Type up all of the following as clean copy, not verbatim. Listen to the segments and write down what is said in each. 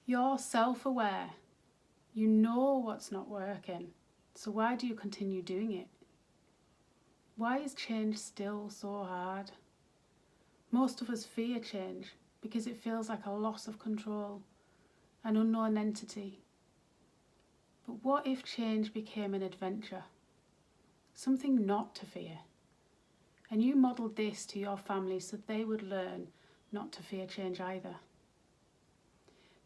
You're self-aware. You know what's not working. So why do you continue doing it? Why is change still so hard? Most of us fear change because it feels like a loss of control, an unknown entity. But what if change became an adventure? Something not to fear. And you modelled this to your family so they would learn not to fear change either.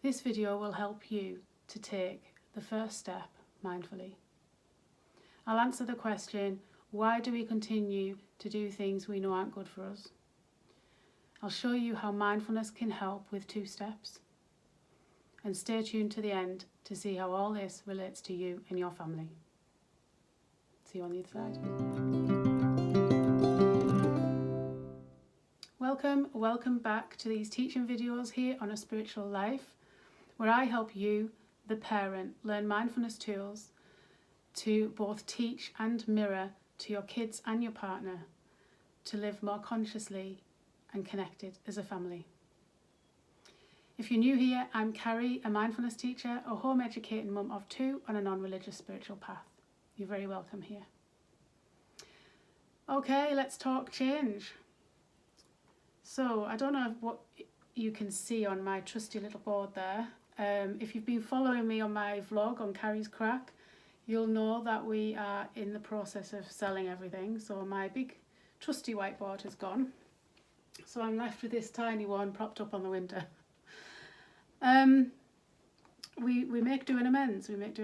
This video will help you to take the first step mindfully. I'll answer the question, why do we continue to do things we know aren't good for us? I'll show you how mindfulness can help with 2 steps. And stay tuned to the end to see how all this relates to you and your family. See you on the other side. Welcome back to these teaching videos here on A Spiritual Life, where I help you, the parent, learn mindfulness tools to both teach and mirror to your kids and your partner to live more consciously and connected as a family. If you're new here, I'm Carrie, a mindfulness teacher, a home educating mum of 2 on a non-religious spiritual path. You're very welcome here. Okay, let's talk change. So, I don't know what you can see on my trusty little board there. If you've been following me on my vlog on Carrie's Crack, you'll know that we are in the process of selling everything. So my big trusty whiteboard has gone. So I'm left with this tiny one propped up on the window. We make do and amends. We're not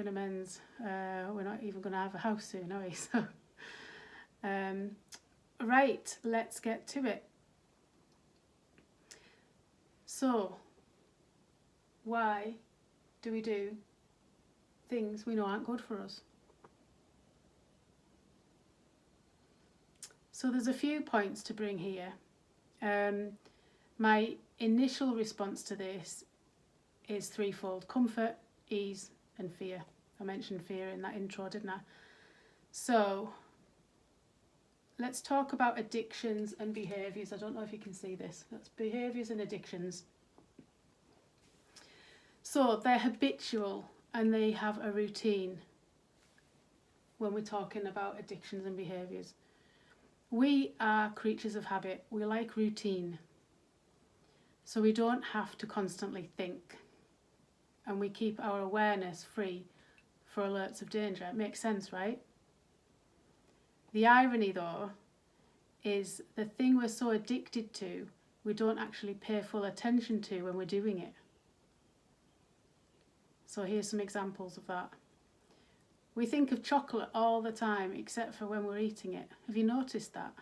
even going to have a house soon, are we? So, right, let's get to it. So, why do we do things we know aren't good for us? So there's a few points to bring here. My initial response to this is threefold: comfort, ease and fear. I mentioned fear in that intro, didn't I? So let's talk about addictions and behaviours. I don't know if you can see this. That's behaviours and addictions. So they're habitual and they have a routine when we're talking about addictions and behaviours. We are creatures of habit. We like routine. So we don't have to constantly think. And we keep our awareness free for alerts of danger. It makes sense, right? The irony, though, is the thing we're so addicted to, we don't actually pay full attention to when we're doing it. So here's some examples of that. We think of chocolate all the time, except for when we're eating it. Have you noticed that?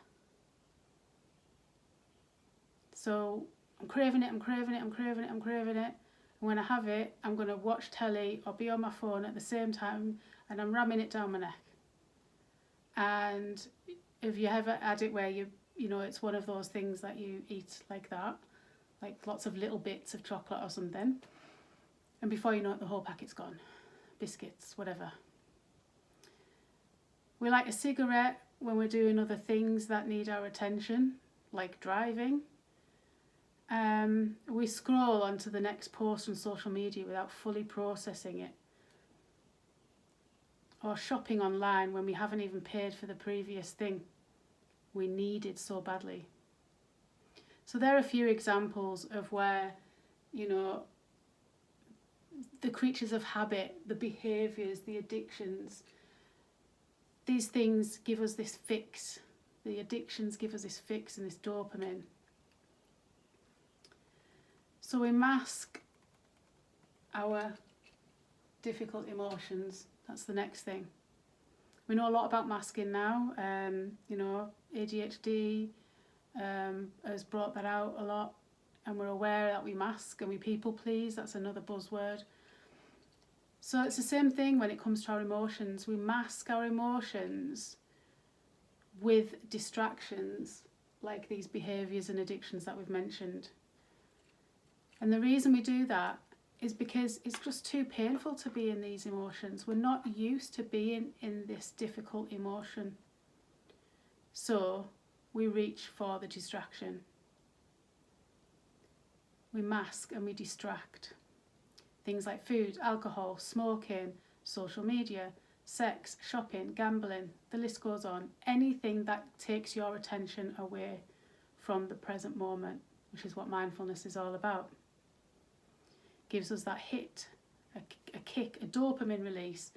So I'm craving it. And when I have it, I'm going to watch telly or be on my phone at the same time, and I'm ramming it down my neck. And if you ever had it where you know, it's one of those things that you eat like that, like lots of little bits of chocolate or something, and before you know it, the whole packet's gone. Biscuits, whatever. We like a cigarette when we're doing other things that need our attention, like driving. We scroll onto the next post on social media without fully processing it. Or shopping online when we haven't even paid for the previous thing we needed so badly. So there are a few examples of where, you know, the creatures of habit, the behaviours, the addictions, these things give us this fix. The addictions give us this fix and this dopamine. So we mask our difficult emotions. That's the next thing. We know a lot about masking now. You know, ADHD has brought that out a lot, and we're aware that we mask and we people please. That's another buzzword. So it's the same thing when it comes to our emotions. We mask our emotions with distractions like these behaviours and addictions that we've mentioned. And the reason we do that is because it's just too painful to be in these emotions. We're not used to being in this difficult emotion. So we reach for the distraction. We mask and we distract. Things like food, alcohol, smoking, social media, sex, shopping, gambling, the list goes on. Anything that takes your attention away from the present moment, which is what mindfulness is all about. Gives us that hit, a kick, a dopamine release,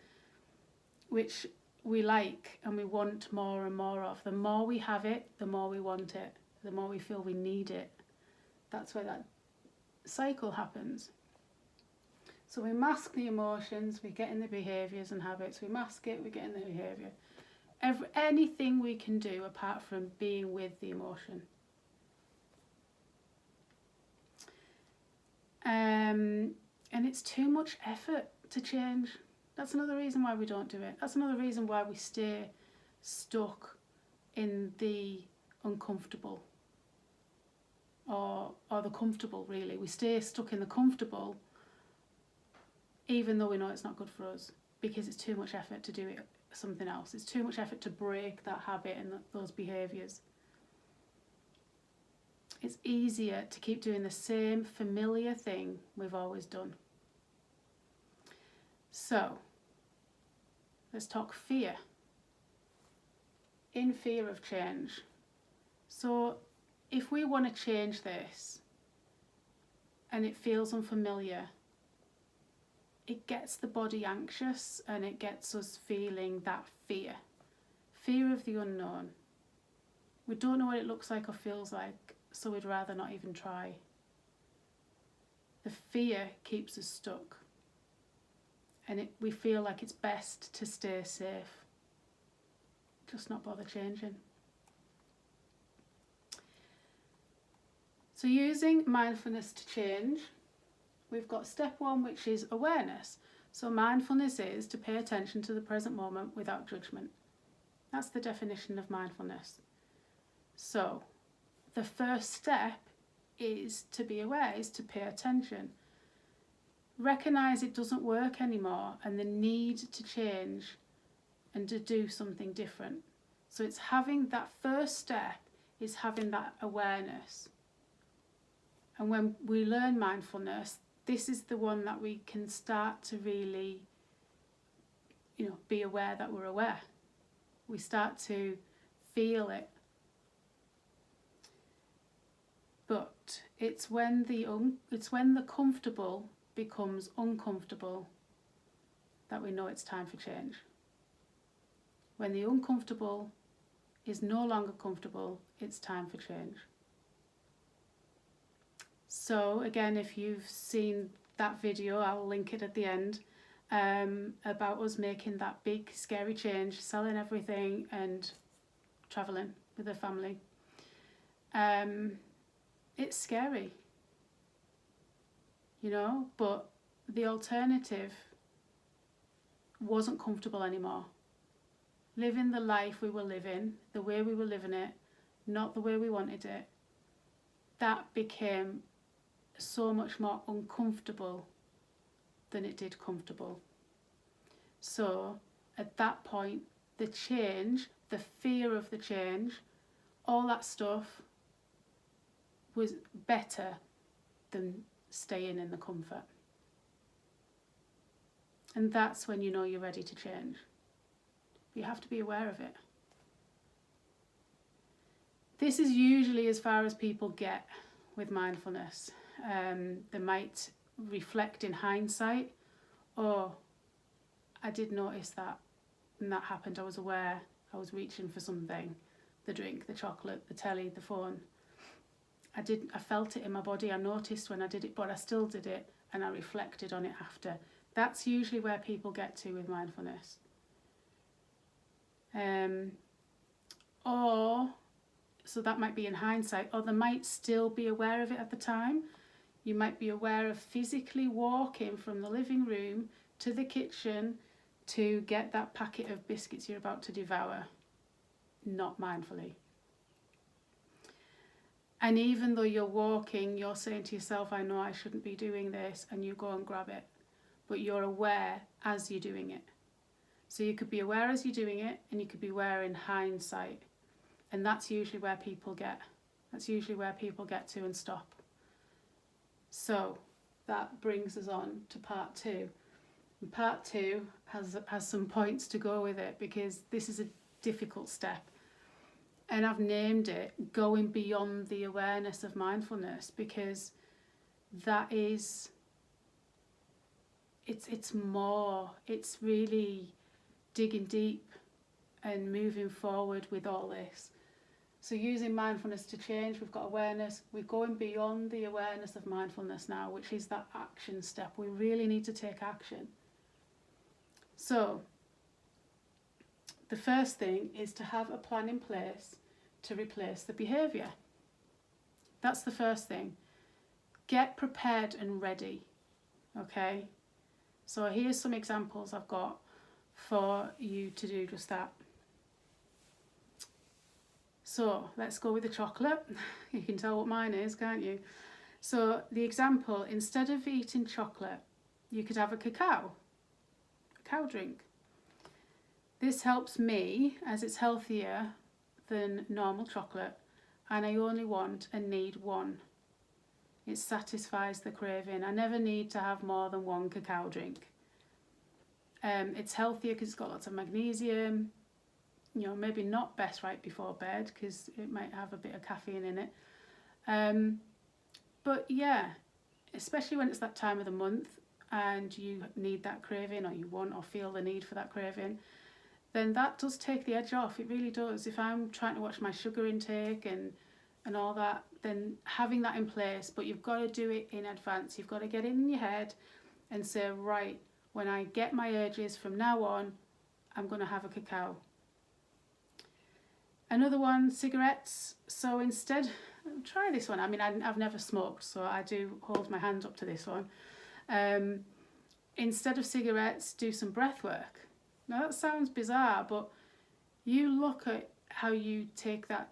which we like and we want more and more of. The more we have it, the more we want it, the more we feel we need it. That's where that cycle happens. So we mask the emotions, we get in the behaviours and habits, we mask it, we get in the behaviour. Anything we can do apart from being with the emotion. And it's too much effort to change. That's another reason why we don't do it. That's another reason why we stay stuck in the uncomfortable. Or the comfortable, really. We stay stuck in the comfortable even though we know it's not good for us, because it's too much effort to do it something else. It's too much effort to break that habit and those behaviours. It's easier to keep doing the same familiar thing we've always done. So, let's talk fear. In fear of change. So, if we want to change this and it feels unfamiliar, it gets the body anxious and it gets us feeling that fear. Fear of the unknown. We don't know what it looks like or feels like, so we'd rather not even try. The fear keeps us stuck. And we feel like it's best to stay safe. Just not bother changing. So using mindfulness to change, we've got step 1, which is awareness. So mindfulness is to pay attention to the present moment without judgment. That's the definition of mindfulness. So the first step is to be aware, is to pay attention. Recognise it doesn't work anymore and the need to change and to do something different. So it's having that first step, is having that awareness. And when we learn mindfulness, this is the one that we can start to really, be aware that we're aware. We start to feel it. But it's when the comfortable becomes uncomfortable that we know it's time for change. When the uncomfortable is no longer comfortable, it's time for change. So again, if you've seen that video, I'll link it at the end, about us making that big scary change, selling everything and travelling with the family. It's scary, but the alternative wasn't comfortable anymore. Living the life we were living, the way we were living it, not the way we wanted it, that became so much more uncomfortable than it did comfortable. So at that point, the change, the fear of the change, all that stuff was better than staying in the comfort. And that's when you know you're ready to change. You have to be aware of it. This is usually as far as people get with mindfulness. They might reflect in hindsight, oh, I did notice that and that happened. I was aware, I was reaching for something, the drink, the chocolate, the telly, the phone. I felt it in my body, I noticed when I did it, but I still did it and I reflected on it after. That's usually where people get to with mindfulness. So that might be in hindsight, or they might still be aware of it at the time. You might be aware of physically walking from the living room to the kitchen to get that packet of biscuits you're about to devour, not mindfully. And even though you're walking, you're saying to yourself, I know I shouldn't be doing this, and you go and grab it. But you're aware as you're doing it. So you could be aware as you're doing it, and you could be aware in hindsight. And that's usually where people get. That's usually where people get to and stop. So that brings us on to part 2. And part 2 has some points to go with it, because this is a difficult step. And I've named it going beyond the awareness of mindfulness, because that is, it's more, it's really digging deep and moving forward with all this. So using mindfulness to change, we've got awareness, we're going beyond the awareness of mindfulness now, which is that action step. We really need to take action. So the first thing is to have a plan in place to replace the behaviour. That's the first thing. Get prepared and ready, okay? So here's some examples I've got for you to do just that. So let's go with the chocolate. You can tell what mine is, can't you? So the example, instead of eating chocolate, you could have a cacao drink. This helps me, as it's healthier than normal chocolate, and I only want and need one. It satisfies the craving. I never need to have more than one cacao drink. It's healthier because it's got lots of magnesium. You know, maybe not best right before bed because it might have a bit of caffeine in it. But yeah, especially when it's that time of the month and you need that craving, or you want or feel the need for that craving, then that does take the edge off. It really does. If I'm trying to watch my sugar intake and all that, then having that in place, but you've got to do it in advance. You've got to get it in your head and say, right, when I get my urges from now on, I'm going to have a cacao. Another one, cigarettes. So instead, try this one. I mean, I've never smoked, so I do hold my hand up to this one. Instead of cigarettes, do some breath work. Now that sounds bizarre, but you look at how you take that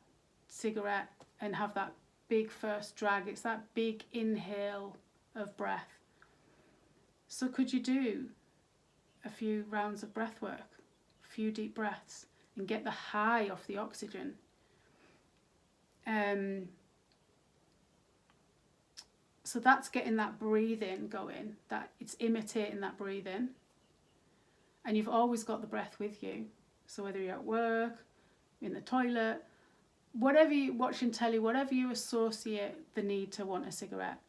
cigarette and have that big first drag. It's that big inhale of breath. So could you do a few rounds of breath work, a few deep breaths, and get the high off the oxygen? So that's getting that breathing going, that it's imitating that breathing. And you've always got the breath with you. So whether you're at work, in the toilet, whatever you watching telly, whatever you associate the need to want a cigarette.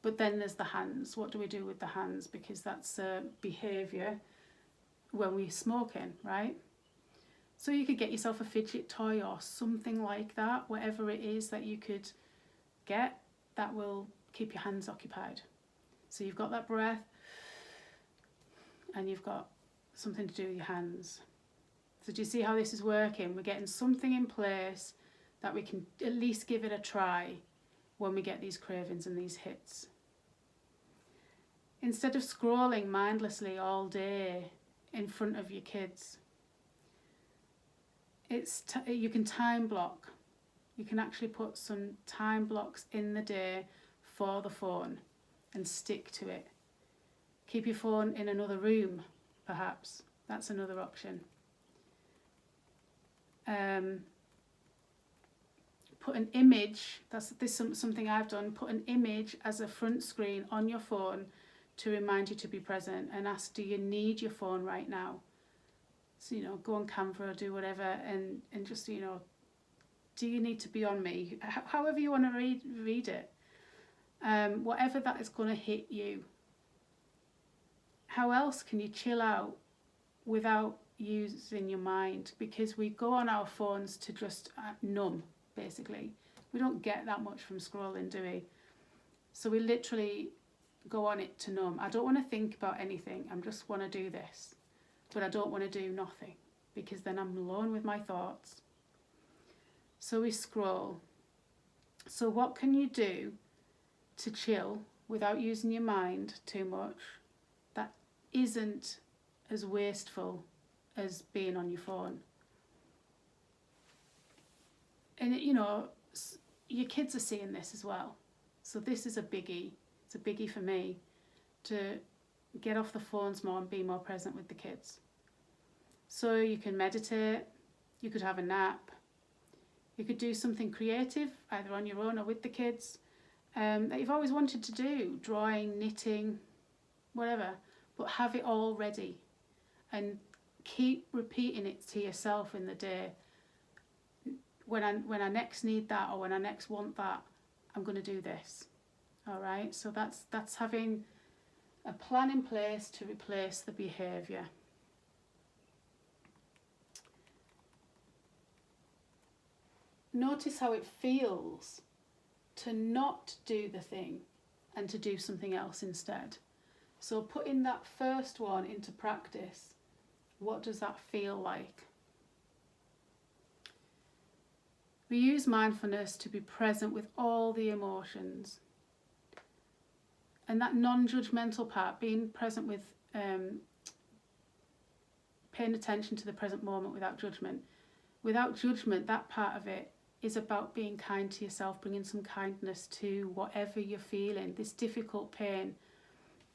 But then there's the hands. What do we do with the hands? Because that's a behaviour when we're smoking, right? So you could get yourself a fidget toy or something like that, whatever it is that you could get that will keep your hands occupied. So you've got that breath and you've got something to do with your hands. So do you see how this is working? We're getting something in place that we can at least give it a try when we get these cravings and these hits. Instead of scrolling mindlessly all day in front of your kids, you can time block. You can actually put some time blocks in the day for the phone and stick to it. Keep your phone in another room, perhaps. That's another option. Put an image, this is something I've done, put an image as a front screen on your phone to remind you to be present, and ask, do you need your phone right now? So, go on Canva or do whatever and just, do you need to be on me? However you want to read it. Whatever that is going to hit you. How else can you chill out without using your mind? Because we go on our phones to just numb, basically. We don't get that much from scrolling, do we? So we literally go on it to numb. I don't want to think about anything. I just want to do this. But I don't want to do nothing, because then I'm alone with my thoughts. So we scroll. So what can you do to chill without using your mind too much that isn't as wasteful as being on your phone? And your kids are seeing this as well. So this is a biggie. It's a biggie for me to get off the phones more and be more present with the kids. So you can meditate, you could have a nap, you could do something creative, either on your own or with the kids. that you've always wanted to do, drawing, knitting, whatever, but have it all ready and keep repeating it to yourself in the day. When I next need that, or when I next want that, I'm going to do this. All right, so that's having a plan in place to replace the behaviour. Notice how it feels to not do the thing and to do something else instead. So putting that first one into practice, what does that feel like? We use mindfulness to be present with all the emotions. And that non-judgmental part, being present with, paying attention to the present moment without judgment. Without judgment, that part of it is about being kind to yourself, bringing some kindness to whatever you're feeling, this difficult pain,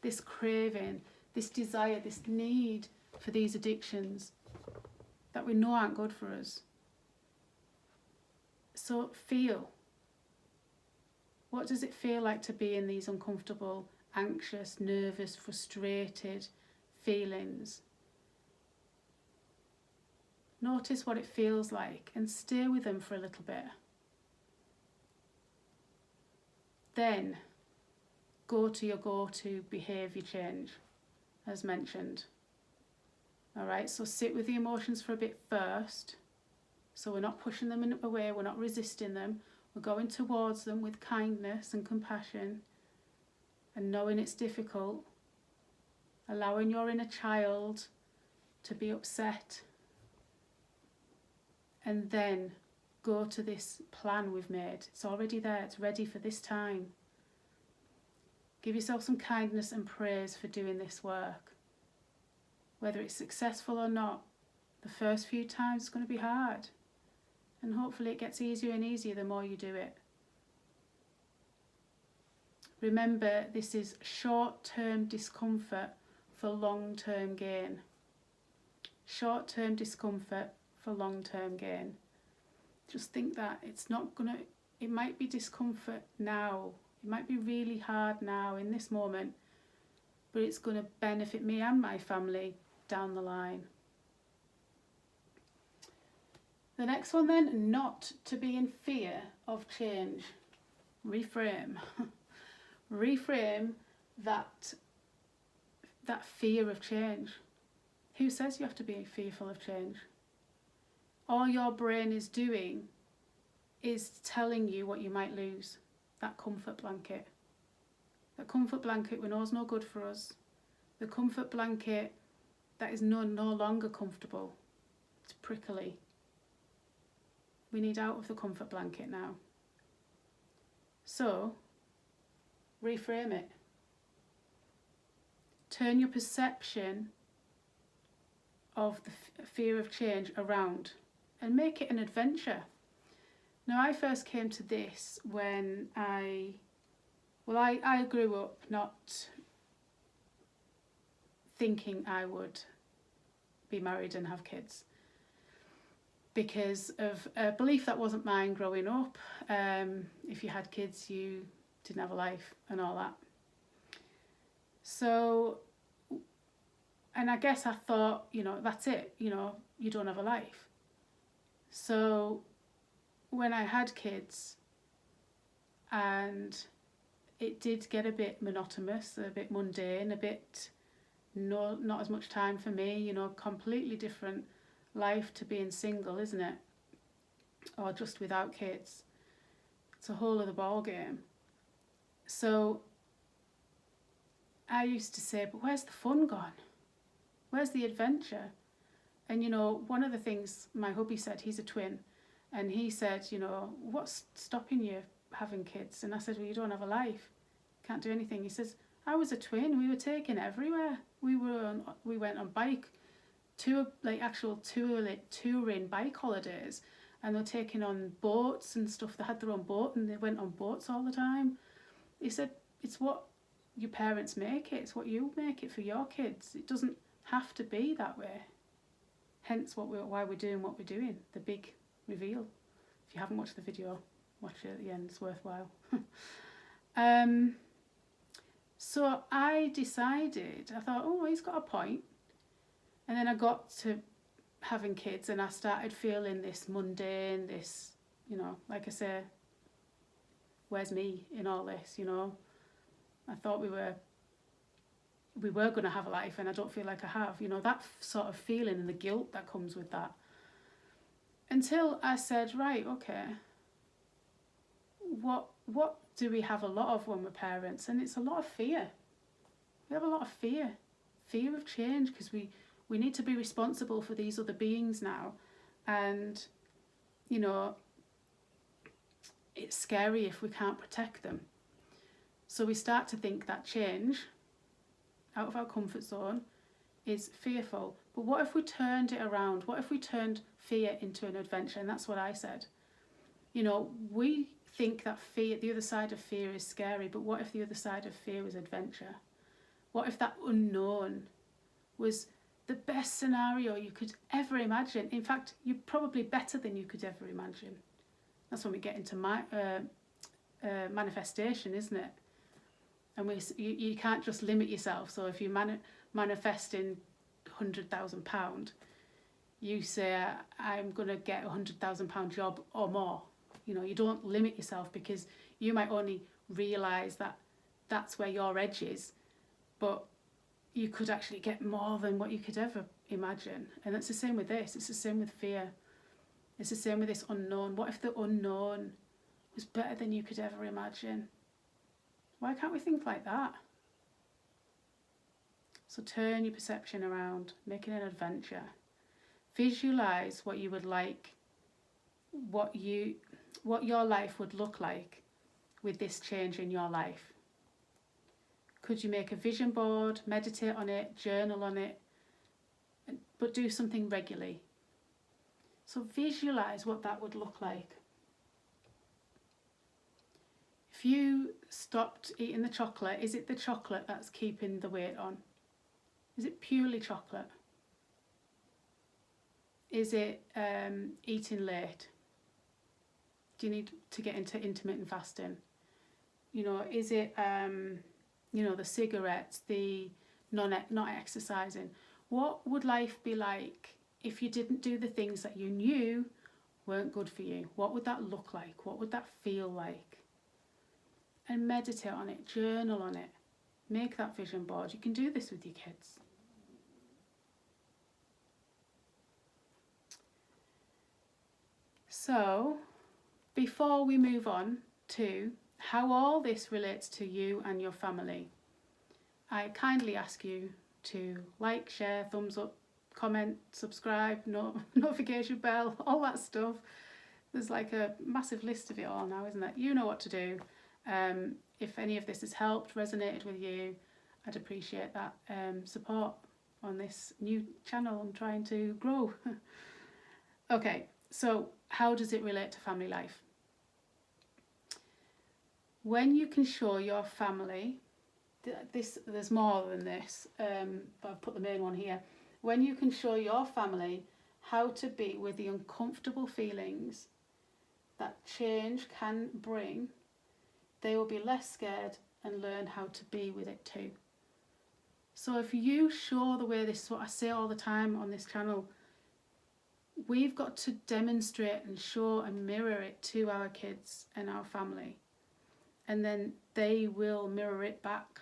this craving, this desire, this need for these addictions that we know aren't good for us. So feel. What does it feel like to be in these uncomfortable, anxious, nervous, frustrated feelings? Notice what it feels like and stay with them for a little bit. Then go to your go-to behaviour change, as mentioned. All right, so sit with the emotions for a bit first. So we're not pushing them away, we're not resisting them. We're going towards them with kindness and compassion and knowing it's difficult. Allowing your inner child to be upset. And then go to this plan we've made. It's already there, it's ready for this time. Give yourself some kindness and praise for doing this work. Whether it's successful or not, the first few times it's going to be hard. And hopefully it gets easier and easier the more you do it. Remember, this is short-term discomfort for long-term gain. Short-term discomfort for long-term gain. Just think that it might be discomfort now. It might be really hard now in this moment, but it's going to benefit me and my family down the line. The next one then, not to be in fear of change. Reframe. Reframe that fear of change. Who says you have to be fearful of change? All your brain is doing is telling you what you might lose. That comfort blanket. That comfort blanket we know is no good for us. The comfort blanket that is no longer comfortable. It's prickly. We need out of the comfort blanket now. So, reframe it. Turn your perception of the fear of change around and make it an adventure. Now, I first came to this when I grew up not thinking I would be married and have kids because of a belief that wasn't mine growing up. If you had kids, you didn't have a life and all that. So, and I guess I thought, that's it, you don't have a life. So when I had kids, and it did get a bit monotonous, a bit mundane, a bit not as much time for me, completely different life to being single, isn't it? Or just without kids. It's a whole other ball game. So I used to say, but where's the fun gone? Where's the adventure? And one of the things my hubby said, he's a twin, and he said, what's stopping you having kids? And I said, well, you don't have a life. Can't do anything. He says, I was a twin. We were taken everywhere. We went on bike actual touring bike holidays, and they were taking on boats and stuff. They had their own boat and they went on boats all the time. He said, it's what your parents make it. It's what you make it for your kids. It doesn't have to be that way. Hence why we're doing what we're doing. The big reveal. If you haven't watched the video, watch it at the end. It's worthwhile. So I decided, I thought, oh, he's got a point. And then I got to having kids and I started feeling this mundane, this, like I say, where's me in all this, I thought we were going to have a life and I don't feel like I have, that sort of feeling and the guilt that comes with that. Until I said, right, okay, what do we have a lot of when we're parents? And it's a lot of fear. We have a lot of fear of change, because we need to be responsible for these other beings now. And, it's scary if we can't protect them. So we start to think that change out of our comfort zone is fearful. But what if we turned it around? What if we turned fear into an adventure? And that's what I said. We think that fear, the other side of fear, is scary, but what if the other side of fear was adventure? What if that unknown was the best scenario you could ever imagine? In fact, you're probably better than you could ever imagine. That's when we get into manifestation, isn't it? And you can't just limit yourself. So if you manifesting £100,000, you say, I'm going to get a £100,000 job or more. You don't limit yourself, because you might only realise that that's where your edge is, but you could actually get more than what you could ever imagine. And it's the same with this. It's the same with fear. It's the same with this unknown. What if the unknown was better than you could ever imagine? Why can't we think like that? So turn your perception around, make it an adventure. Visualise what you would like, what your life would look like with this change in your life. Could you make a vision board, meditate on it, journal on it, but do something regularly? So visualise what that would look like. If you stopped eating the chocolate, is it the chocolate that's keeping the weight on? Is it purely chocolate? Is it eating late? Do you need to get into intermittent fasting? Is it the cigarettes, the not exercising? What would life be like if you didn't do the things that you knew weren't good for you? What would that look like? What would that feel like? And meditate on it, journal on it, make that vision board. You can do this with your kids. So, before we move on to how all this relates to you and your family, I kindly ask you to like, share, thumbs up, comment, subscribe, notification bell, all that stuff. There's like a massive list of it all now, isn't there? You know what to do. If any of this has helped, resonated with you, I'd appreciate that support on this new channel I'm trying to grow. Okay, so how does it relate to family life? When you can show your family, there's more than this, but I've put the main one here. When you can show your family how to be with the uncomfortable feelings that change can bring, they will be less scared and learn how to be with it too. So if you show the way, this is what I say all the time on this channel, we've got to demonstrate and show and mirror it to our kids and our family. And then they will mirror it back.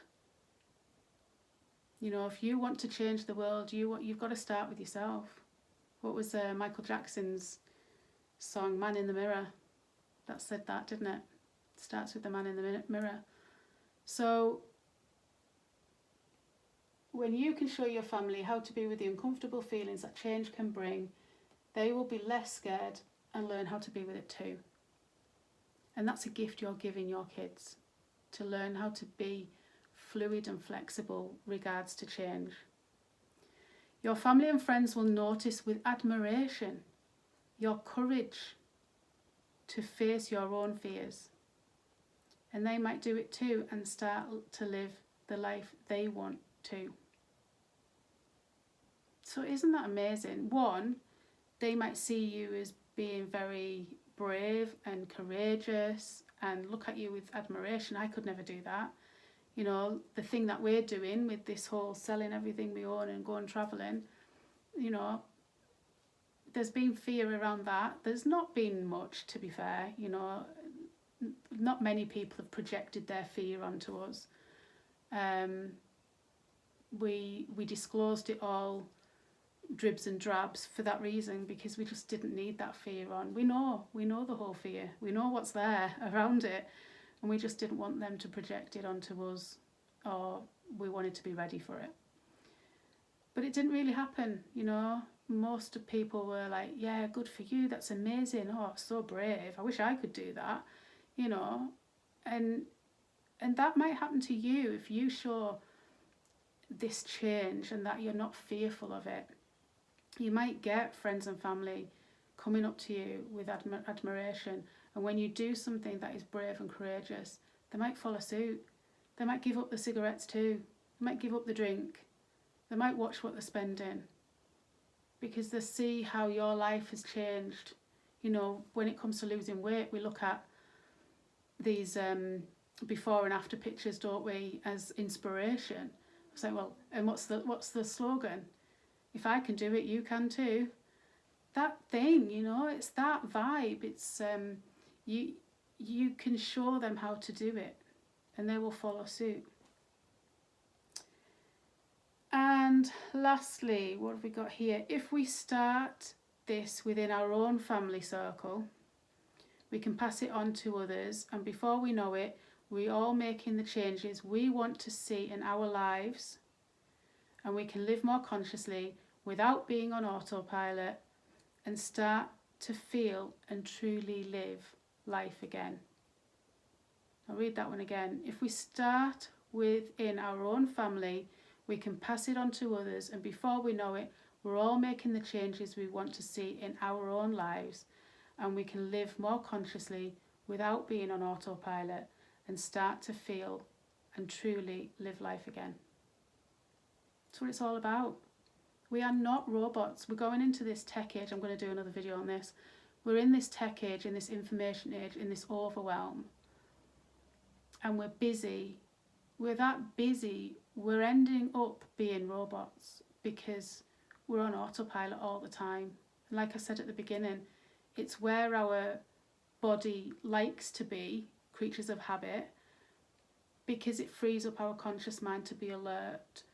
If you want to change the world, you've got to start with yourself. What was Michael Jackson's song, Man in the Mirror? That said that, didn't it? It starts with the man in the mirror. So when you can show your family how to be with the uncomfortable feelings that change can bring, they will be less scared and learn how to be with it too. And that's a gift you're giving your kids, to learn how to be fluid and flexible regards to change. Your family and friends will notice with admiration your courage to face your own fears. And they might do it too and start to live the life they want to. So isn't that amazing? One, they might see you as being very brave and courageous and look at you with admiration. I could never do that. You know, the thing that we're doing with this whole selling everything we own and going travelling, you know, there's been fear around that. There's not been much, to be fair. You know, not many people have projected their fear onto us. We disclosed it all dribs and drabs for that reason, because we just didn't need that fear on. We know the whole fear. We know what's there around it, and we just didn't want them to project it onto us, or we wanted to be ready for it. But it didn't really happen, you know. Most of people were like, yeah, good for you, that's amazing, oh, so brave, I wish I could do that, you know. And that might happen to you if you show this change and that you're not fearful of it. You might get friends and family coming up to you with admiration, and when you do something that is brave and courageous, they might follow suit. They might give up the cigarettes too. They might give up the drink. They might watch what they're spending, because they see how your life has changed. You know, when it comes to losing weight, we look at these before and after pictures, don't we, as inspiration. It's like, well, and what's the slogan? If I can do it, you can too. That thing, you know, it's that vibe. It's you can show them how to do it, and they will follow suit. And lastly, what have we got here? If we start this within our own family circle, we can pass it on to others, and before we know it, we're all making the changes we want to see in our lives, and we can live more consciously without being on autopilot, and start to feel and truly live life again. I'll read that one again. If we start within our own family, we can pass it on to others, and before we know it, we're all making the changes we want to see in our own lives, and we can live more consciously without being on autopilot, and start to feel and truly live life again. That's what it's all about. We are not robots. We're going into this tech age. I'm going to do another video on this. We're in this tech age, in this information age, in this overwhelm, and we're busy. We're that busy, we're ending up being robots because we're on autopilot all the time. And like I said at the beginning, it's where our body likes to be, creatures of habit, because it frees up our conscious mind to be alert.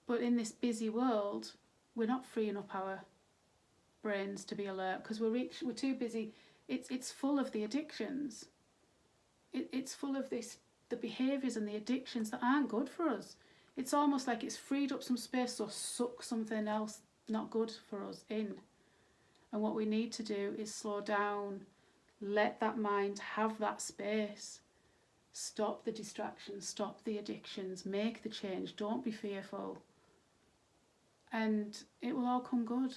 But in this busy world, we're not freeing up our brains to be alert, because we're too busy. It's full of the addictions. It's full of the behaviours and the addictions that aren't good for us. It's almost like it's freed up some space, so suck something else not good for us in. And what we need to do is slow down, let that mind have that space, stop the distractions, stop the addictions, make the change, don't be fearful, and it will all come good.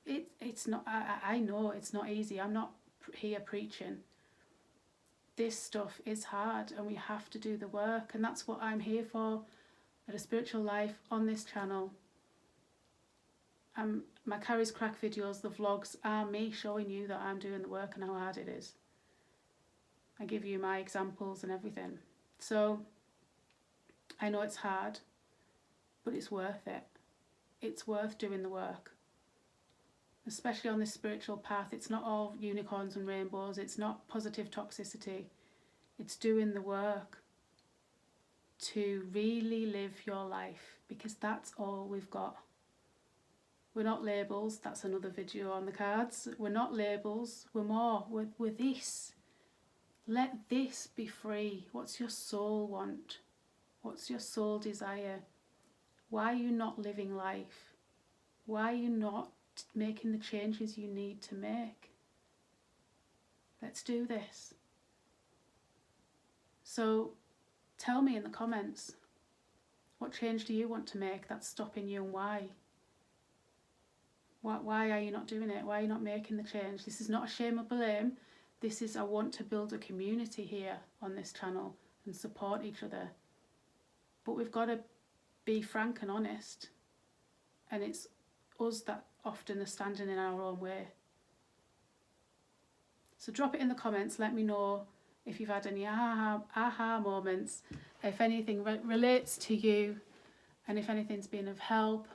It's not, I know it's not easy. I'm not here preaching. This stuff is hard, and we have to do the work, and that's what I'm here for at A Spiritual Life on this channel. My Carrie's Crack videos, the vlogs, are me showing you that I'm doing the work and how hard it is. I give you my examples and everything. So I know it's hard, but it's worth it. It's worth doing the work. Especially on this spiritual path, it's not all unicorns and rainbows, it's not positive toxicity. It's doing the work to really live your life, because that's all we've got. We're not labels, that's another video on the cards. We're not labels, we're more, we're this. Let this be free. What's your soul want? What's your soul desire? Why are you not living life? Why are you not making the changes you need to make? Let's do this. So tell me in the comments, what change do you want to make that's stopping you, and why? Why are you not doing it? Why are you not making the change? This is not a shame or blame. This is, I want to build a community here on this channel and support each other. But we've got to be frank and honest. And it's us that often are standing in our own way. So drop it in the comments. Let me know if you've had any aha moments, if anything relates to you, and if anything's been of help,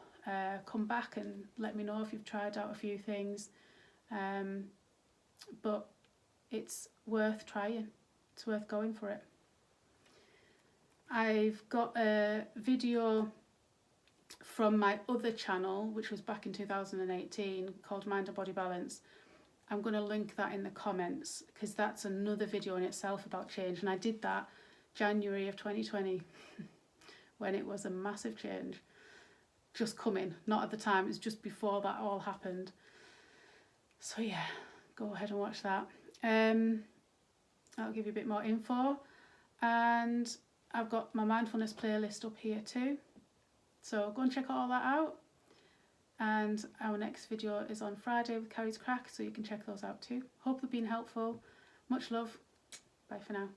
come back and let me know if you've tried out a few things. But it's worth trying. It's worth going for it. I've got a video from my other channel, which was back in 2018, called Mind and Body Balance. I'm going to link that in the comments, because that's another video in itself about change, and I did that January of 2020 when it was a massive change just coming, not at the time, it was just before that all happened. So yeah, go ahead and watch that. I'll give you a bit more info, and I've got my mindfulness playlist up here too, so go and check all that out. And our next video is on Friday with Carrie's Crack, so you can check those out too. Hope they've been helpful. Much love. Bye for now.